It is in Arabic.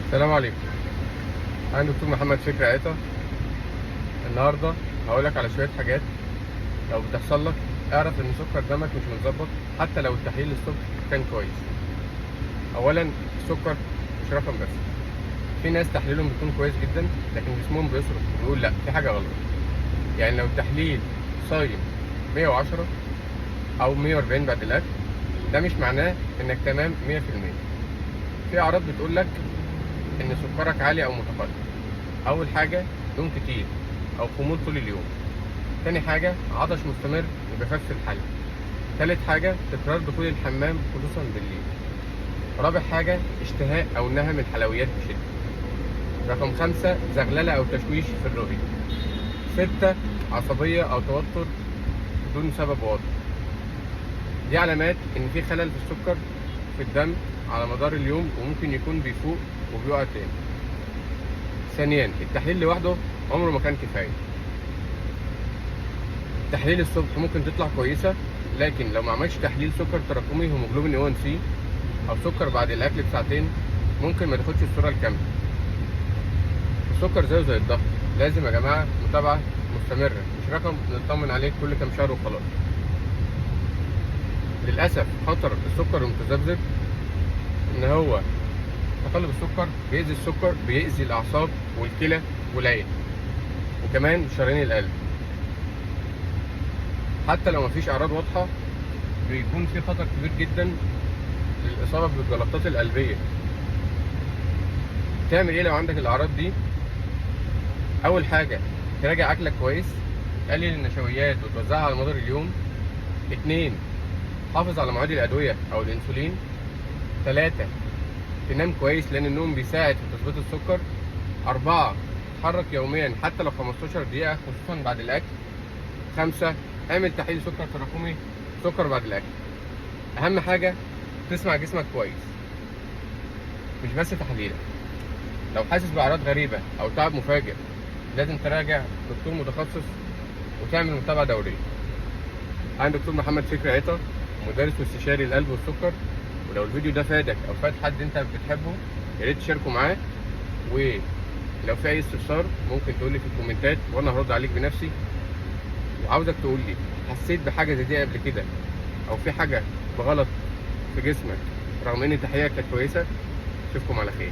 السلام عليكم. انا دكتور محمد فكري عيطة. النهارده هقولك على شويه حاجات لو بتحصل لك اعرف ان سكر دمك مش متظبط حتى لو التحليل الصبح كان كويس. اولا، السكر مش رقم بس. في ناس تحليلهم بيكون كويس جدا لكن جسمهم بيصرخ ويقول لا، في حاجه غلط. يعني لو التحليل صايم 110 او 140 بعد الاكل، ده مش معناه انك تمام 100%. في اعراض بتقول لك ان سكرك عالي او متقدم. اول حاجه، نوم كتير او خمول طول اليوم. تاني حاجه، عطش مستمر وجفاف في الحلق. تالت حاجه، تكرار دخول الحمام خصوصا بالليل. رابع حاجه، اشتهاء او نهم من الحلويات بشده. رقم 5، زغلله او تشويش في الرؤيه. 6، عصبيه او توتر بدون سبب واضح. دي علامات ان في خلل في السكر في الدم على مدار اليوم، وممكن يكون بيفوق وبيقع تاني. ثانيا، التحليل لوحده عمره ما كان كفايه. تحليل الصبح ممكن تطلع كويسه، لكن لو ما عملش تحليل سكر تراكمي هيموجلوبين A1C او سكر بعد الاكل بساعتين ممكن ما تاخدش الصوره الكامله. السكر زيه زي الضغط، لازم يا جماعه متابعه مستمره، مش رقم نطمن عليه كل كام شهر وخلاص. للاسف خطر السكر المتذبذب ان هو تقلب السكر بيأذي الاعصاب والكلى والعين وكمان شرايين القلب. حتى لو مفيش اعراض واضحه بيكون في خطر كبير جدا للاصابه بالجلطات القلبيه. تعمل ايه لو عندك الاعراض دي؟ اول حاجه، تراجع اكلك كويس، تقلل النشويات وتوزعها على مدار اليوم. 2، حافظ على مواعيد الادويه او الانسولين. 3، تنام كويس لان النوم بيساعد في تظبيط السكر. 4، تتحرك يوميا حتى لو 15 دقيقه خصوصا بعد الاكل. 5، اعمل تحليل سكر تراكمي، سكر بعد الاكل. اهم حاجه تسمع جسمك كويس، مش بس تحليلك. لو حاسس باعراض غريبه او تعب مفاجئ لازم تراجع دكتور متخصص وتعمل متابعه دوريه. انا دكتور محمد فكري عيطة، مدرس واستشاري القلب والسكر. ولو الفيديو ده فادك او فاد حد انت بتحبه يا ريت تشاركه معاه. ولو في اي استفسار ممكن تقول لي في الكومنتات وانا هرد عليك بنفسي. وعاوزك تقول لي حسيت بحاجه زي دي قبل كده او في حاجه بغلط في جسمك رغم ان التحليل كانت كويسه. اشوفكم على خير.